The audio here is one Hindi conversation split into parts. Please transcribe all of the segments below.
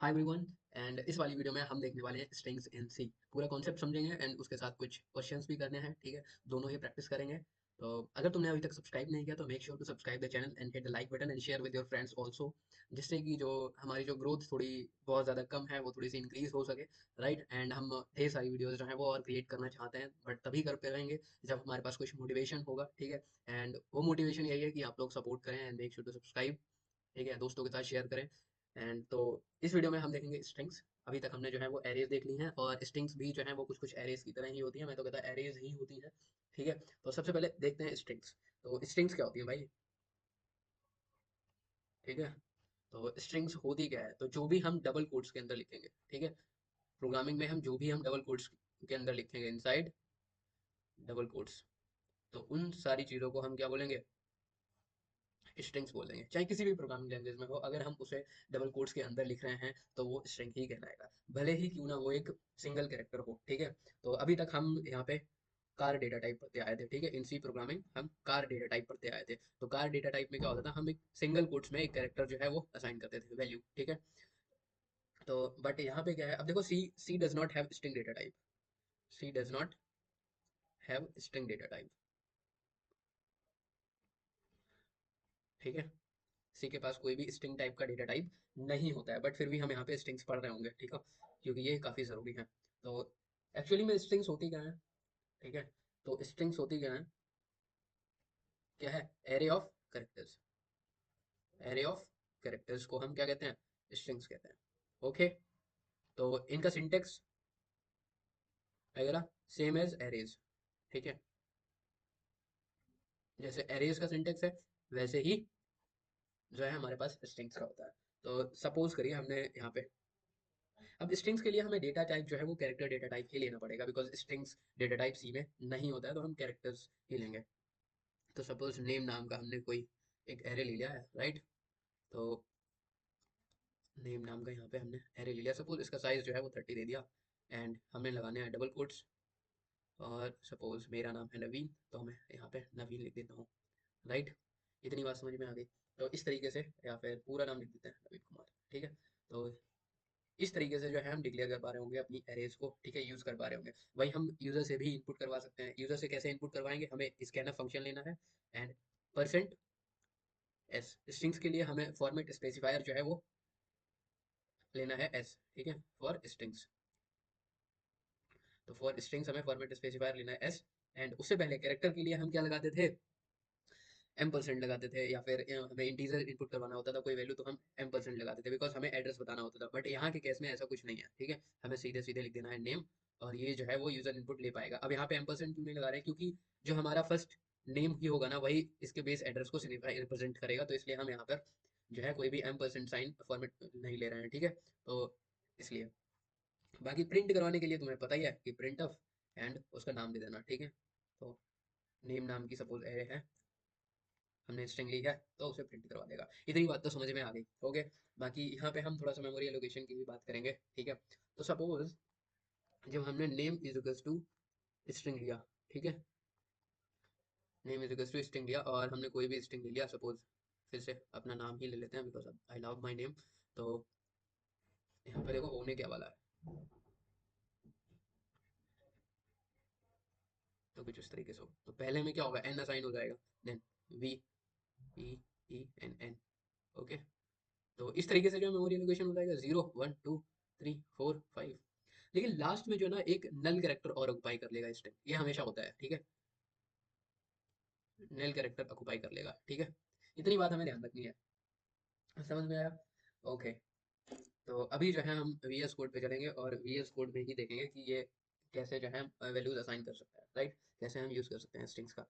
Hi everyone. एंड इस वाली वीडियो में हम देखने वाले हैं स्ट्रिंग्स इन सी। पूरा कॉन्सेप्ट समझेंगे एंड उसके साथ कुछ क्वेश्चंस भी करने हैं, ठीक है। दोनों ही प्रैक्टिस करेंगे। तो अगर तुमने अभी तक सब्सक्राइब नहीं किया तो make sure to subscribe the channel and hit the like button and share with your friends also, जिससे कि जो हमारी जो ग्रोथ थोड़ी बहुत ज़्यादा कम है वो थोड़ी सी इंक्रीज हो सके, राइट। एंड हम ढेर सारी वीडियोज़ जो हैं वो और क्रिएट करना चाहते हैं, बट तभी कर पाएंगे जब हमारे पास कुछ मोटिवेशन होगा, ठीक है। एंड वो मोटिवेशन यही है कि आप लोग सपोर्ट करें and make sure to subscribe, ठीक है, दोस्तों के साथ शेयर करें। एंड तो इस वीडियो में हम देखेंगे स्ट्रिंग्स। अभी तक हमने जो है वो एरेज देख ली हैं, और स्ट्रिंग्स भी जो है वो कुछ कुछ एरेज की तरह ही होती है, मैं तो कहता एरेज ही होती है, ठीक है। तो सबसे पहले देखते हैं स्ट्रिंग्स। तो स्ट्रिंग्स क्या होती है भाई, ठीक है। तो स्ट्रिंग्स होती क्या है, तो जो भी हम डबल कोट्स के अंदर लिखेंगे, ठीक है। प्रोग्रामिंग में हम जो भी हम डबल कोट्स के अंदर लिखेंगे, इनसाइड डबल कोट्स, तो उन सारी चीज़ों को हम क्या बोलेंगे, स्ट्रिंग्स बोल देंगे। चाहे किसी भी प्रोग्रामिंग लैंग्वेज में हो, अगर हम उसे डबल कोट्स के अंदर लिख रहे हैं तो वो स्ट्रिंग ही कहलाएगा, भले ही क्यों ना वो एक सिंगल कैरेक्टर हो, ठीक है। तो अभी तक हम यहाँ पे कार डेटा टाइप पढ़ते आए थे, ठीक है। इन सी प्रोग्रामिंग हम कार डेटा टाइप पढ़ते आए थे। तो कार डेटा टाइप में क्या होता था, हम एक सिंगल कोट्स में एक कैरेक्टर जो है वो असाइन करते थे वैल्यू, ठीक है। तो बट यहाँ पे क्या है, अब देखो, C C does not have string data type. C does not have string data type, ठीक है। सी के पास कोई भी स्ट्रिंग टाइप का डेटा टाइप नहीं होता है, बट फिर भी हम यहाँ पे स्ट्रिंग्स पढ़ रहे होंगे, ठीक है, क्योंकि ये काफ़ी ज़रूरी है। तो एक्चुअली में स्ट्रिंग्स होती क्या है, ठीक है। तो स्ट्रिंग्स होती क्या है, array of characters. Array of characters को हम क्या कहते हैं, स्ट्रिंग्स कहते हैं, ओके। तो इनका सिंटेक्स वगैरह सेम एज एरेज, ठीक है। जैसे एरेज का सिंटेक्स है, वैसे ही जो है हमारे पास स्ट्रिंग्स का होता है। तो सपोज करिए हमने यहाँ पे, अब स्ट्रिंग्स के लिए हमें डेटा टाइप जो है वो कैरेक्टर डेटा टाइप ही लेना पड़ेगा, because strings data type C में नहीं होता है, तो हम कैरेक्टर्स ही लेंगे। तो सपोज नेम नाम का हमने कोई एक एरे ले लिया है, राइट। तो नेम नाम का यहाँ पे हमने एरे ले लिया, सपोज इसका साइज जो है वो 30 दे दिया, एंड हमें लगाने हैं डबल कोट्स। और सपोज मेरा नाम है नवीन, तो मैं यहाँ पे नवीन लिख देता हूँ, राइट। इतनी बात समझ में आ गई। तो इस तरीके से, या फिर पूरा नाम लिख देते हैं नवीन कुमार, ठीक है। तो इस तरीके से जो है हम डिक्लेयर कर पा रहे होंगे अपनी एरेज को, ठीक है, यूज कर पा रहे होंगे। वही हम यूजर से भी इनपुट करवा सकते हैं। यूजर से कैसे इनपुट करवाएंगे, हमें स्कैनफ फंक्शन लेना है, एंड परसेंट एस, स्ट्रिंग्स के लिए हमें फॉर्मेट स्पेसिफायर जो है वो लेना है एस, ठीक है, फॉर स्ट्रिंग्स। तो फॉर स्ट्रिंग्स हमें फॉर्मेट स्पेसिफायर लेना है एस। एंड उससे पहले कैरेक्टर के लिए हम क्या लगाते थे, एम परसेंट लगाते थे, या फिर हमें इंटीजर इनपुट करवाना होता था कोई वैल्यू, तो हम एम परसेंट लगाते थे, बिकॉज हमें एड्रेस बताना होता था। बट यहाँ के केस में ऐसा कुछ नहीं है, ठीक है। हमें सीधे सीधे लिख देना है नेम, और ये जो है वो यूजर इनपुट ले पाएगा। अब यहाँ पे एम परसेंट क्यों नहीं लगा रहे हैं, क्योंकि जो हमारा फर्स्ट नेम ही होगा ना, वही इसके बेस एड्रेस को रिप्रेजेंट करेगा, तो इसलिए हम यहाँ पर जो है कोई भी एम परसेंट साइन फॉर्मेट नहीं ले रहे हैं, ठीक है। तो इसलिए बाकी प्रिंट करवाने के लिए तुम्हें पता ही है कि प्रिंट ऑफ, एंड उसका नाम दे देना, ठीक है। तो नेम नाम की सपोज एरे है, हमने स्ट्रिंग ली है, तो उसे प्रिंट करवा देगा। इतनी बात तो समझ में आ गई, ओके। बाकी यहाँ पे हम थोड़ा सा मेमोरी एलोकेशन की भी बात करेंगे, ठीक है। तो सपोज जब हमने name is equals to string लिया, ठीक है, name is equals to string लिया, और हमने कोई भी स्ट्रिंग ले लिया, सपोज फिर से अपना नाम ही ले लेते हैं, because I love my name. तो यहाँ पे देखो होने क्या वाला है, तो कुछ इस तरीके से हो। तो पहले में क्या होगा, एन असाइन हो जाएगा, then V E E N N, okay. तो इस तरीके से जो मेमोरी एलोकेशन हो जाएगा, 0 1 2 3 4 5। लेकिन लास्ट में जो है ना, एक नल कैरेक्टर और ऑक्युपाई कर लेगा स्ट्रिंग, ये हमेशा होता है, ठीक है। नल कैरेक्टर ऑक्युपाई कर लेगा, ठीक है। इतनी बात हमें ध्यान रखनी है, समझ में आया, ओके। तो अभी जो है हम वी एस कोड पे चलेंगे, और वी एस कोड में ही देखेंगे कि ये कैसे जो है वैल्यूज असाइन कर सकते हैं, राइट, कैसे हम यूज कर सकते हैं स्ट्रिंग्स का।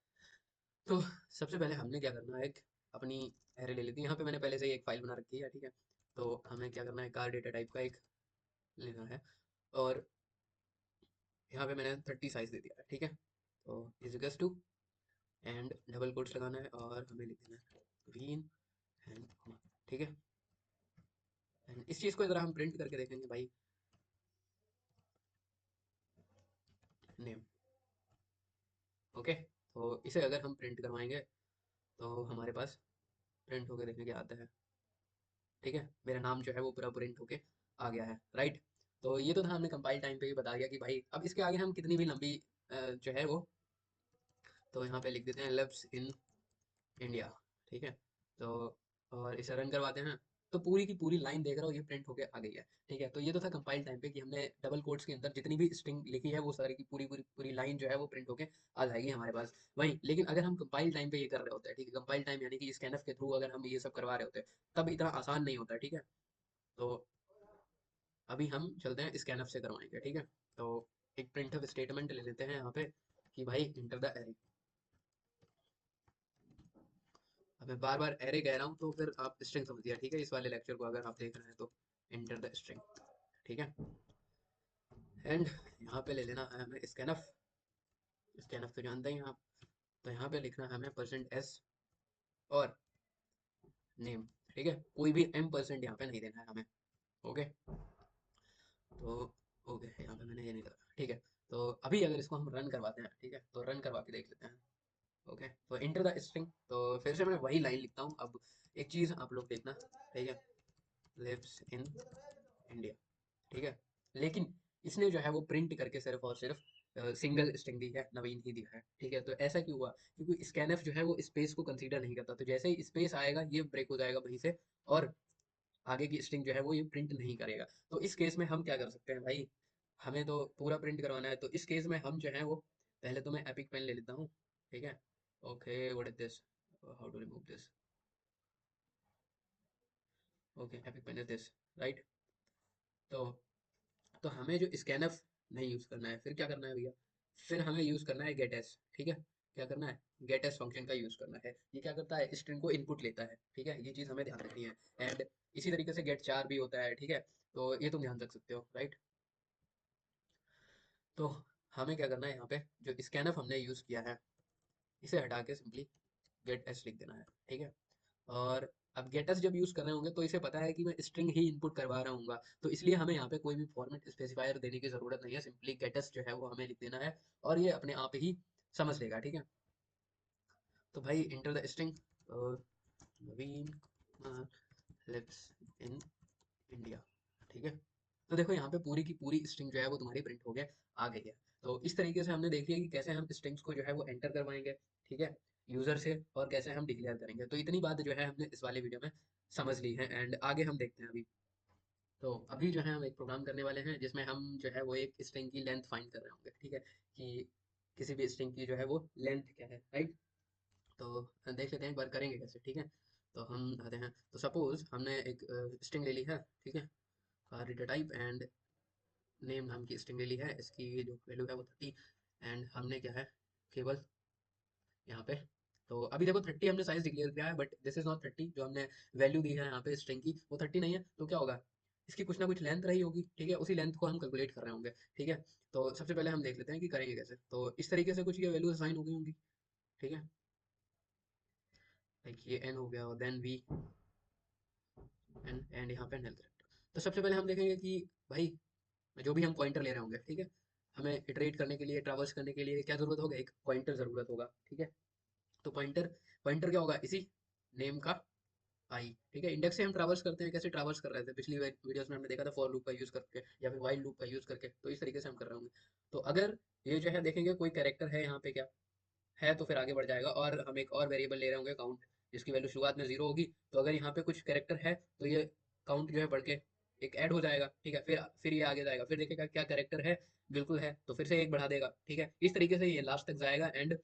तो सबसे पहले हमने क्या करना है, एक अपनी एरे ले लेती है, यहाँ पे मैंने पहले से ही एक फाइल बना रखी है, ठीक है। तो हमें क्या करना है, कार डेटा टाइप का एक लेना है, और यहाँ पे मैंने 30 साइज दे दिया है, ठीक है। तो equals to, and double quotes लगाना है, और हमें लिख देना है ग्रीन एंड, ठीक है। एंड इस चीज़ को अगर हम प्रिंट करके देखेंगे भाई, नेम, ओके। तो इसे अगर हम प्रिंट करवाएंगे, तो हमारे पास प्रिंट होकर देखने क्या आता है, ठीक है, मेरा नाम जो है वो पूरा प्रिंट होके आ गया है, राइट। तो ये तो था, हमने कंपाइल टाइम पे ही बता दिया कि भाई अब इसके आगे हम कितनी भी लंबी जो है वो, तो यहाँ पे लिख देते हैं लिव्स इन इंडिया, ठीक है। तो और इसे रन करवाते हैं, तो पूरी की पूरी लाइन देख रहा हूँ ये प्रिंट होके आ गई है, ठीक है। तो ये तो था कंपाइल टाइम पे कि हमने डबल कोट्स के अंदर जितनी भी स्ट्रिंग लिखी है वो सारी की पूरी पूरी पूरी लाइन जो है वो प्रिंट होके आ जाएगी हमारे पास। वहीं लेकिन अगर हम कंपाइल टाइम पे ये कर रहे होते हैं, ठीक है, कंपाइल टाइम यानी कि स्कैनफ के थ्रू अगर हम ये सब करवा रहे होते हैं, तब इतना आसान नहीं होता, ठीक है। तो अभी हम चलते हैं स्कैनफ से करवाएंगे, ठीक है। तो एक प्रिंट स्टेटमेंट ले लेते हैं यहाँ पे कि भाई इंटर द एरे। अब मैं बार बार एरे कह रहा हूँ तो फिर आप स्ट्रिंग समझिए, ठीक है, इस वाले लेक्चर को अगर आप देख रहे हैं तो एंटर द स्ट्रिंग, ठीक है। एंड यहाँ पे ले लेना है हमें स्कैनफ। स्कैनफ तो जानते ही हैं आप। तो यहाँ पे लिखना है हमें परसेंट एस और नेम, ठीक है। कोई भी एम परसेंट यहाँ पे नहीं देना है हमें, ओके। तो ओके, यहाँ पे मैंने ये नहीं करा, ठीक है। तो अभी अगर इसको हम रन करवाते हैं, ठीक है, तो रन करवा के देख लेते हैं। ओके, तो इंटर द स्ट्रिंग, तो फिर से मैं वही लाइन लिखता हूँ। अब एक चीज़ आप लोग देखना, ठीक है, लिव्स इन इंडिया, ठीक है। लेकिन इसने जो है वो प्रिंट करके सिर्फ और सिर्फ सिंगल स्ट्रिंग दी है, नवीन ही दिया है, ठीक है। तो ऐसा क्यों हुआ? क्योंकि स्कैनफ जो है वो स्पेस को कंसीडर नहीं करता, तो जैसे ही स्पेस आएगा ये ब्रेक हो जाएगा वहीं से, और आगे की स्ट्रिंग जो है वो ये प्रिंट नहीं करेगा। तो इस केस में हम क्या कर सकते हैं भाई, हमें तो पूरा प्रिंट करवाना है, तो इस केस में हम जो है वो, पहले तो मैं एपिक पेन ले लेता हूँ, ठीक है। Okay, what is this, how to remove this, okay, Epic Pen is this, right. तो हमें जो स्कैनफ नहीं यूज करना है, फिर क्या करना है भैया, फिर हमें यूज करना है गेट एस, ठीक है। क्या करना है? गेट एस फंक्शन का यूज करना है। ये क्या करता है? स्ट्रिंग को इनपुट लेता है, ठीक है, ये चीज हमें ध्यान रखनी है। एंड इसी तरीके से गेट चार भी होता है, ठीक है। तो ये तुम ध्यान रख सकते हो, राइट। तो हमें क्या करना है, यहाँ पे जो स्कैनफ हमने यूज किया है इसे हटा के सिंपली गेट एस लिख देना है, ठीक है। और अब गेटस जब यूज कर रहे होंगे तो इसे पता है कि मैं स्ट्रिंग ही इनपुट करवा रहा हूँ, तो इसलिए हमें यहाँ पे कोई भी फॉर्मेट स्पेसिफायर देने की जरूरत नहीं है, सिंपली गेटस जो है वो हमें लिख देना है और ये अपने आप ही समझ लेगा, ठीक है। तो भाई enter the string Naveen lives in India, ठीक है। तो देखो यहाँ पे पूरी की पूरी स्ट्रिंग जो है वो तुम्हारी प्रिंट हो गया आ गई है। तो इस तरीके से हमने देख लिया कि कैसे हम स्ट्रिंग्स को जो है वो एंटर करवाएंगे, ठीक है, यूजर से, और कैसे हम डिक्लेयर करेंगे। तो इतनी बात जो है हमने इस वाले वीडियो में समझ ली है, एंड आगे हम देखते हैं अभी। तो अभी जो है हम एक प्रोग्राम करने वाले हैं जिसमें हम जो है वो एक स्ट्रिंग की लेंथ फाइंड कर रहे होंगे, ठीक है, कि किसी भी स्ट्रिंग की जो है वो लेंथ क्या है, राइट। तो देख लेते हैं एक बार करेंगे कैसे, ठीक है। तो हम आते हैं, तो सपोज हमने एक स्ट्रिंग ले ली है, ठीक है, डेटा टाइप एंड नेम नाम की स्ट्रिंग ले ली है, इसकी जो वैल्यू है वो 30, एंड हमने क्या है, केवल यहाँ पे, तो अभी देखो 30 हमने साइज डिक्लेयर किया है, बट दिस इज नॉट 30, जो हमने वैल्यू दी है यहाँ पे स्ट्रिंग की वो 30 नहीं है। तो क्या होगा, इसकी कुछ ना कुछ लेंथ रही होगी, ठीक है, उसी लेंथ को हम कैलकुलेट कर रहे होंगे, ठीक है। तो सबसे पहले हम देख लेते हैं कि करेंगे कैसे। तो इस तरीके से कुछ ये वैल्यू असाइन हो गई होंगी, ठीक है, लाइक ये n हो गया और देन v एंड यहाँ पे नल करेक्टर। तो सबसे पहले हम देखेंगे कि भाई जो भी हम पॉइंटर ले रहे होंगे, ठीक है, हमें इटरेट करने के लिए, ट्रैवर्स करने के लिए क्या जरूरत होगा, एक पॉइंटर जरूरत होगा, ठीक है। तो पॉइंटर, पॉइंटर क्या होगा, इसी नेम का आई, ठीक है। इंडेक्स से हम ट्रैवर्स करते हैं, कैसे ट्रैवर्स कर रहे थे पिछली वीडियोस में हमने देखा था, फॉर लूप का यूज करके या फिर वाइल लूप का यूज करके, तो इस तरीके से हम कर रहे होंगे। तो अगर ये जो है देखेंगे कोई कैरेक्टर है यहाँ पे क्या है, तो फिर आगे बढ़ जाएगा, और हम एक और वेरिएबल ले रहे होंगे काउंट, जिसकी वैल्यू शुरुआत में 0 होगी। तो अगर यहाँ पे कुछ कैरेक्टर है तो ये काउंट जो है बढ़ के एक ऐड हो जाएगा, ठीक है। फिर ये आगे जाएगा, फिर देखेगा क्या कैरेक्टर है, बिल्कुल है, तो फिर से एक बढ़ा देगा, ठीक है। इस तरीके से ये लास्ट तक जाएगा, एंड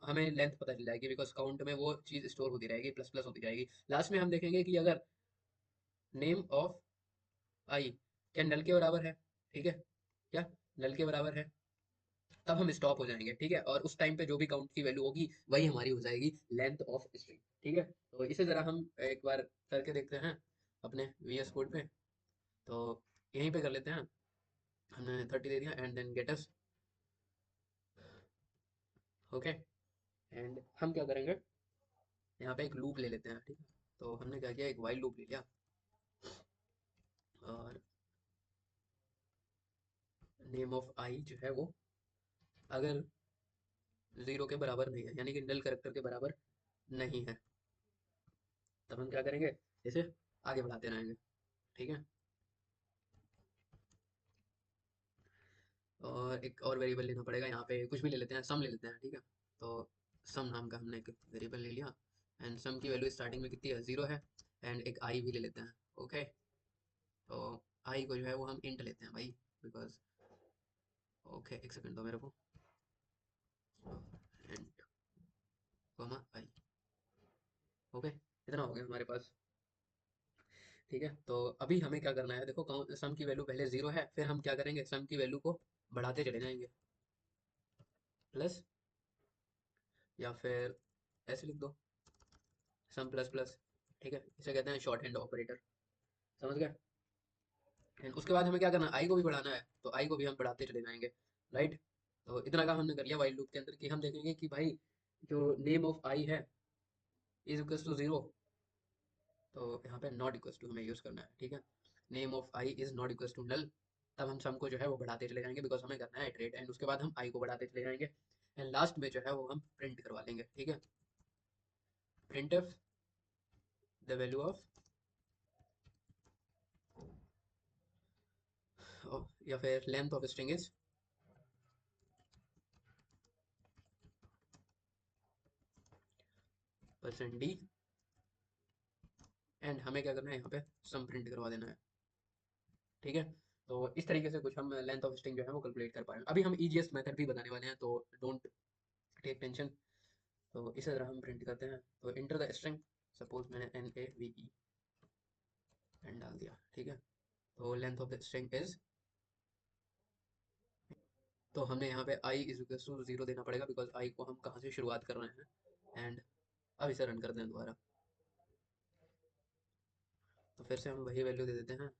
हमें लेंथ पता चल जाएगी, बिकॉज काउंट में वो चीज़ स्टोर होती रहेगी, प्लस प्लस होती जाएगी। लास्ट में हम देखेंगे कि अगर नेम ऑफ आई क्या नल के बराबर है, ठीक है, क्या नल के बराबर है, तब हम स्टॉप हो जाएंगे, ठीक है। और उस टाइम पे जो भी काउंट की वैल्यू होगी वही हमारी हो जाएगी लेंथ ऑफ स्ट्रिंग, ठीक है। तो इसे जरा हम एक बार करके देखते हैं अपने VS कोड पे। तो यहीं पे कर लेते हैं, हमने 30 दे दिया and then get us, okay. And हम क्या करेंगे, यहाँ पे एक लूप ले लेते हैं, ठीक है। तो हमने क्या किया, एक वाइल लूप ले लिया, और नेम ऑफ आई जो है वो अगर 0 के बराबर नहीं है, यानी कि नल कैरेक्टर के बराबर नहीं है, तब हम क्या करेंगे, इसे आगे बढ़ाते रहेंगे। ठीक है, और एक और वेरिएबल लेना पड़ेगा, यहाँ पे कुछ भी ले लेते हैं, सम ले लेते हैं। ठीक है, तो सम नाम का हमने एक वेरिएबल ले लिया, एंड सम की वैल्यू स्टार्टिंग में कितनी है, 0 है। एंड एक आई भी ले लेते हैं। ओके, तो आई को जो है वो हम इंट लेते हैं भाई, बिकॉज ओके, एक सेकंड दो मेरे को। इंट कॉमा आई। ओके, इतना हो गया हमारे पास। ठीक है, तो अभी हमें क्या करना है, देखो सम की वैल्यू पहले 0 है, फिर हम क्या करेंगे, सम की वैल्यू को बढ़ाते चले जाएंगे, प्लस, या फिर ऐसे लिख दो, सम प्लस प्लस। ठीक है, इसे कहते हैं शॉर्ट हैंड ऑपरेटर। समझ गए। एंड उसके बाद हमें क्या करना है, आई को भी बढ़ाना है, तो आई को भी हम बढ़ाते चले जाएंगे। राइट, तो इतना काम हमने कर लिया वाइल लूप के अंदर, कि हम देखेंगे कि भाई जो नेम ऑफ आई है इज इक्वल टू 0, तो यहाँ पे नॉट इक्वल टू हमें यूज करना है। ठीक है, name of I is not equal to null, तब हम सम को जो है वो बढ़ाते चले जाएंगे, बिकॉज हमें करना है इटरेट। एंड उसके बाद हम आई को बढ़ाते चले जाएंगे, एंड लास्ट में जो है वो हम प्रिंट करवा लेंगे। ठीक है, print F the value of, या फिर length of string is percent D, and हमें क्या करना है, यहाँ पे सम प्रिंट करवा देना है। ठीक है, तो इस तरीके से कुछ हम लेंथ ऑफ स्ट्रिंग जो है वो कैलकुलेट कर पाएंगे। अभी हम ईजीएस्ट मेथड भी बताने वाले हैं, तो डोंट टेक टेंशन। तो इस तरह हम प्रिंट करते हैं, तो इंटर द स्ट्रिंग, सपोज मैंने N A V E N डाल दिया। ठीक है, तो length of the string is, तो हमने यहाँ पे आई इज इक्वल टू 0 देना पड़ेगा, बिकॉज आई को हम कहाँ से शुरुआत कर रहे हैं। एंड अब इसे रन करते हैं दोबारा, तो फिर से हम वही वैल्यू दे देते हैं,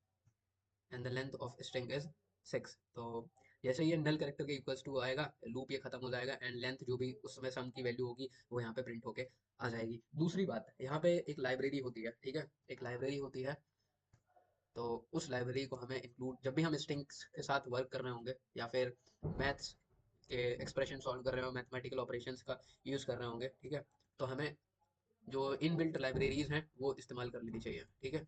and the length of string is 6। तो जैसे ये नल कैरेक्टर के इक्वल्स टू आएगा, लूप ये खत्म हो जाएगा, एंड लेंथ जो भी उसमें सम की वैल्यू होगी वो यहाँ पे प्रिंट होके आ जाएगी। दूसरी बात, यहाँ पे एक लाइब्रेरी होती है। ठीक है, एक लाइब्रेरी होती है, तो उस लाइब्रेरी को हमें इंक्लूड, जब भी हम स्ट्रिंग्स के साथ वर्क कर रहे होंगे, या फिर मैथ्स के एक्सप्रेशन सॉल्व कर रहे हो, मैथमेटिकल ऑपरेशंस का यूज़ कर रहे होंगे, ठीक है, तो हमें जो इनबिल्ट लाइब्रेरीज हैं वो इस्तेमाल कर लेनी चाहिए। ठीक है,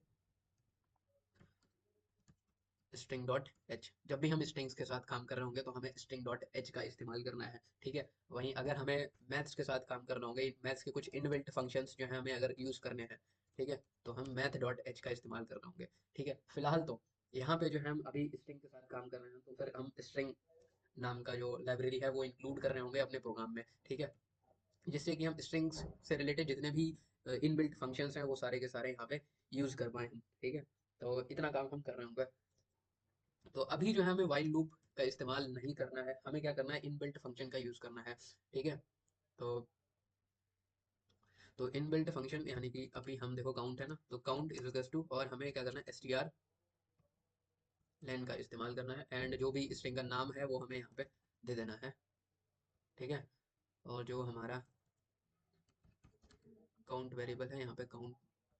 स्ट्रिंग डॉट एच, जब भी हम स्ट्रिंग्स के साथ काम कर रहे होंगे तो हमें स्ट्रिंग डॉट एच का इस्तेमाल करना है। ठीक है, वहीं अगर हमें मैथ्स के साथ काम करना होंगे, मैथ्स के कुछ इनबिल्ट फंक्शंस जो है हमें अगर यूज करने हैं, ठीक है, तो हम मैथ डॉट एच का इस्तेमाल कर रहे होंगे। ठीक है, फिलहाल तो यहाँ पे जो है हम अभी स्ट्रिंग के साथ काम कर रहे हैं, तो फिर हम स्ट्रिंग नाम का जो लाइब्रेरी है वो इंक्लूड कर रहे होंगे अपने प्रोग्राम में। ठीक है, जिससे कि हम स्ट्रिंग्स से रिलेटेड जितने भी इनबिल्ट फंक्शंस हैं वो सारे के सारे यहाँ पे यूज कर पाए हम। ठीक है, तो इतना काम हम कर रहे होंगे। तो अभी जो है हमें वाइल लूप का इस्तेमाल नहीं करना है, हमें क्या करना है, इनबिल्ट फंक्शन का यूज करना है। ठीक है, तो इनबिल्ट फंक्शन यानी कि अभी हम देखो काउंट है ना, तो काउंट इज इक्वल टू, और हमें क्या करना है, str लेन का इस्तेमाल करना है, एंड जो भी स्ट्रिंग का नाम है वो हमें यहाँ पे दे देना है। ठीक है, और जो हमारा काउंट वेरिएबल है, यहाँ पे काउंट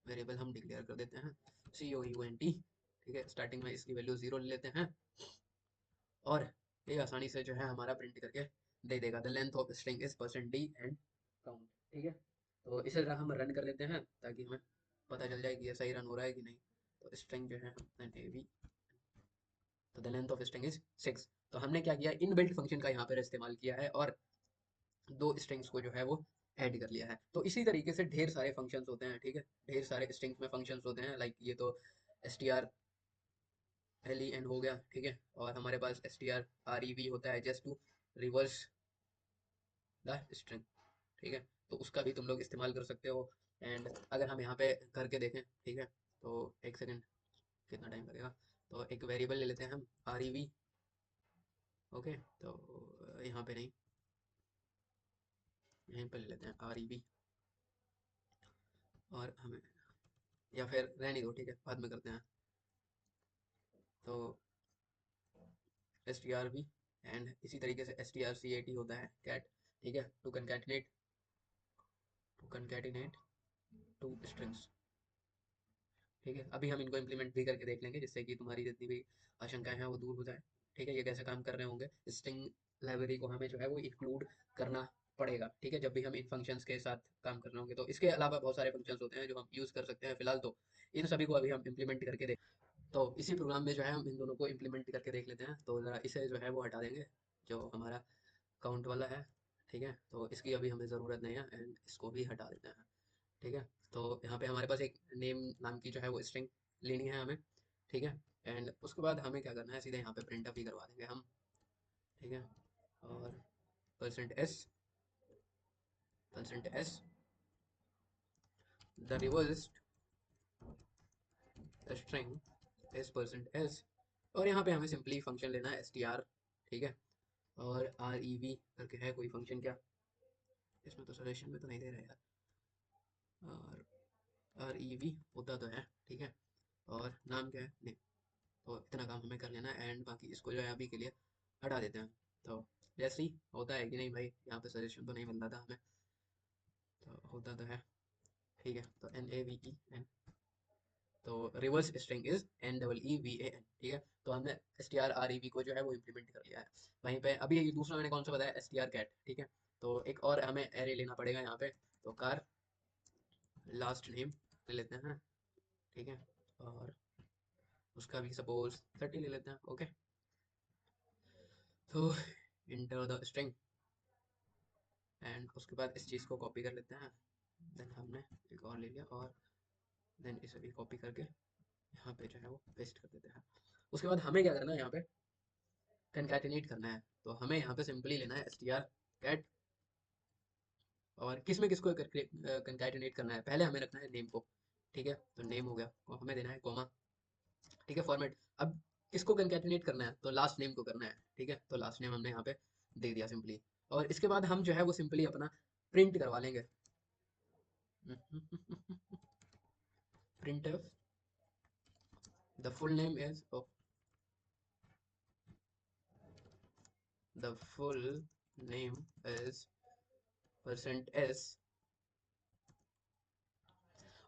वेरिएबल हम डिक्लेयर कर देते हैं COUNT। ठीक है, स्टार्टिंग में इसकी वैल्यू 0 ले लेते हैं, और ये आसानी से जो है हमारा प्रिंट करके दे देगा, the length of string is percent D and count. ठीक है, तो इसे जरा हम रन कर लेते हैं, ताकि हमें पता चल जाए कि ये सही रन हो रहा है कि नहीं। तो स्ट्रिंग जो है एवी, तो the length of string is 6। तो हमने क्या किया, इनबिल्ट फंक्शन का यहाँ पर इस्तेमाल किया है, और दो स्ट्रिंग्स को जो है वो ऐड कर लिया है। तो इसी तरीके से ढेर सारे फंक्शंस होते हैं। ठीक है, ढेर सारे स्ट्रिंग्स में फंक्शंस होते हैं, लाइक ये तो strlen हो गया। ठीक है, और हमारे पास strrev होता है, just to reverse the string. ठीक है, तो उसका भी तुम लोग इस्तेमाल कर सकते हो। एंड अगर हम यहाँ पे करके देखें, ठीक है, तो एक सेकेंड, कितना टाइम लगेगा, तो एक वेरिएबल ले लेते हैं हम rev। ओके, तो यहाँ पे नहीं, यहीं पे ले लेते हैं rev, और हमें, या फिर रहने दो, ठीक है, बाद में करते हैं। तो strv, एंड इसी तरीके से strcat होता है कैट। ठीक है, टू कंकैटिनेट टू स्ट्रिंग्स। ठीक है, अभी हम इनको इम्प्लीमेंट भी करके देख लेंगे, जिससे कि तुम्हारी जितनी भी आशंकाएं हैं वो दूर हो जाए। ठीक है, ये कैसे काम कर रहे होंगे, स्ट्रिंग लाइब्रेरी को हमें जो है वो इंक्लूड करना पड़ेगा, ठीक है, जब भी हम इन फंक्शंस के साथ काम कर रहे होंगे। तो इसके अलावा बहुत सारे फंक्शंस होते हैं जो हम यूज़ कर सकते हैं फिलहाल, तो इन सभी को अभी हम इम्प्लीमेंट करके देख। तो इसी प्रोग्राम में जो है हम इन दोनों को इम्प्लीमेंट करके देख लेते हैं। तो ज़रा इसे जो है वो हटा देंगे, जो हमारा काउंट वाला है, ठीक है, तो इसकी अभी हमें ज़रूरत नहीं है, एंड इसको भी हटा देते हैं, ठीक है। तो यहाँ पे हमारे पास एक नेम नाम की जो है वो स्ट्रिंग लेनी है हमें, ठीक है। एंड उसके बाद हमें क्या करना है, सीधे यहाँ पे प्रिंट अप ही करवा देंगे हम, ठीक है। और percent S the reverse string is %s। और यहाँ पे हमें सिंपली फंक्शन लेना है str, ठीक है। और rev करके है कोई फंक्शन क्या, इसमें तो सजेशन में तो नहीं दे रहा यार। और rev होता तो है, ठीक है। और नाम क्या है, नेम। तो इतना काम हमें कर लेना है, एंड बाकी इसको जो है अभी के लिए हटा देते हैं। तो जैसे ही होता है कि नहीं भाई, यहाँ पे सजेशन तो नहीं मिल रहा था हमें, तो होता तो है, ठीक है। तो NAVEN, तो रिवर्स स्ट्रिंग इज NEEVAN, ठीक है। तो हमने STR REV को जो है वो इम्प्लीमेंट कर लिया है। वहीं पे अभी ये दूसरा मैंने कौन सा बताया, STR cat, ठीक है। तो एक और हमें एरे लेना पड़ेगा यहाँ पे, तो कार लास्ट नेम ले लेते हैं, ठीक है। और उसका भी सपोज 30 ले लेते हैं, ओके। तो इंटर द स्ट्रिंग, एंड उसके बाद इस चीज़ को कॉपी कर लेते हैं। देन हमने एक और ले लिया, और देन इसे भी कॉपी करके यहाँ पे जो है वो पेस्ट कर देते हैं। उसके बाद हमें क्या करना है, यहाँ पे कंकैटिनेट करना है। तो हमें यहाँ पे सिंपली लेना है str cat, और किस में किसको कंकैटिनेट करना है, पहले हमें रखना है नेम को, ठीक है। तो नेम हो गया, और हमें देना है कॉमा, ठीक है, फॉर्मेट। अब किसको कंकैटिनेट करना है, तो लास्ट नेम को करना है, ठीक है। तो लास्ट नेम हमने यहाँ पे दे दिया सिंपली। और इसके बाद हम जो है वो सिंपली अपना प्रिंट करवा लेंगे। printf the full name is oh, the full name is %s।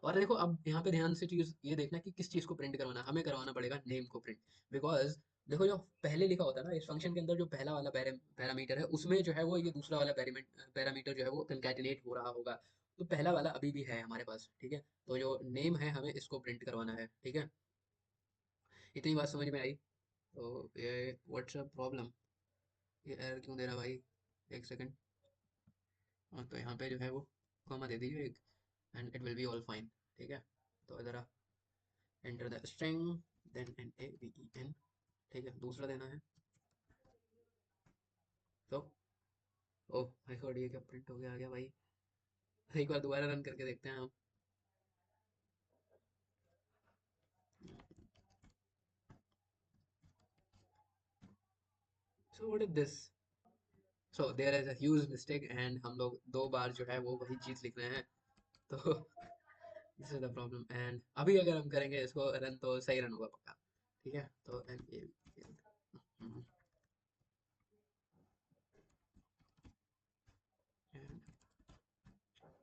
और देखो अब यहाँ पे ध्यान से चीज ये देखना कि किस चीज को प्रिंट करवाना है। हमें करवाना पड़ेगा नेम को प्रिंट, बिकॉज देखो जो पहले लिखा होता है ना इस फंक्शन के अंदर, जो पहला वाला पैरामीटर है उसमें जो है वो ये दूसरा वाला पैरामीटर जो है वो कंकैटिनेट हो रहा होगा। तो पहला वाला अभी भी है हमारे पास, ठीक है। तो जो नेम है हमें इसको प्रिंट करवाना है, ठीक है। इतनी बात समझ में आई। तो ये व्हाट्सअप प्रॉब्लम, ये एरर क्यों दे रहा भाई, एक सेकंड। हाँ, तो यहाँ पे जो है वो कॉमा दे दीजिए एक, and it will be all fine, ठीक है। तो ज़रा enter the string, then NAVEN, ठीक है, दूसरा देना है। तो ओह माय गॉड, ये क्या प्रिंट हो गया, आ गया भाई। एक बार दोबारा रन करके देखते हैं हम। So what is this, so there is a huge mistake, and हम लोग दो बार जो है वो वही चीज़ लिख रहे हैं। तो this is the problem, and अभी अगर हम करेंगे इसको रन तो सही रन होगा पक्का, ठीक है। तो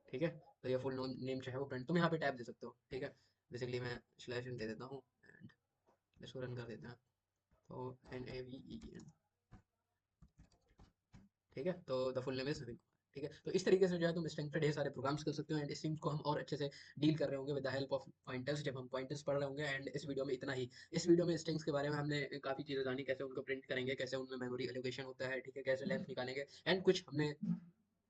ठीक है। तो ये फुल नेम जो है वो प्रिंट, तुम यहाँ पे टैब दे सकते हो, ठीक है। बेसिकली मैं स्लैश दे देता हूँ, एंड इसको रन कर देते हैं। तो NAVEN, ठीक है। तो द फुल नेम इज नवीन कुमार, ठीक है। तो इस तरीके से जो है तुम स्ट्रिंग पे ढेर सारे प्रोग्राम्स कर सकते हो, एंड स्ट्रिंग को हम और अच्छे से डील कर रहे होंगे with the help of pointers, जब हम पॉइंटर्स पढ़ रहे होंगे। एंड इस वीडियो में इतना ही। इस वीडियो में स्ट्रिंग्स के बारे में हमने काफ़ी चीज़ें जानी, कैसे उनको प्रिंट करेंगे, कैसे उनमें मेमोरी एलोकेशन होता है, ठीक है, कैसे लेंथ निकालेंगे, एंड कुछ हमने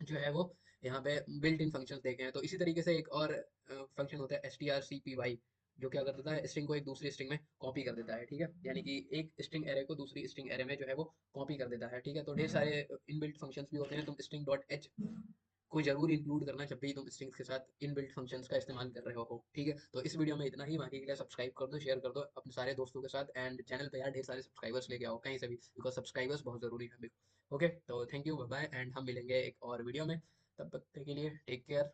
जो है वो यहाँ पे बिल्ट इन फंक्शंस देखे हैं। तो इसी तरीके से एक और फंक्शन होता है strcpy, जो क्या कर देता है, स्ट्रिंग को एक दूसरी स्ट्रिंग में कॉपी कर देता है, ठीक है। यानी कि एक स्ट्रिंग एरे को दूसरी स्ट्रिंग एरे में जो है वो कॉपी कर देता है, ठीक है। तो ढेर सारे इनबिल्ट फंक्शंस भी होते हैं। तुम स्ट्रिंग डॉट एच को जरूर इंक्लूड करना जब भी तुम स्ट्रिंग्स के साथ इनबिल्ट फंक्शंस का इस्तेमाल कर रहे हो, ठीक है। तो इस वीडियो में इतना ही। बाकी के लिए सब्सक्राइब कर दो, शेयर कर दो अपने सारे दोस्तों के साथ, एंड चैनल पे यार ढेर सारे सब्सक्राइबर्स लेके आओ कहीं से भी, बिकॉज सब्सक्राइबर्स बहुत जरूरी है। ओके, तो thank you, bye bye, and हम मिलेंगे एक और वीडियो में। तब तक के लिए टेक केयर।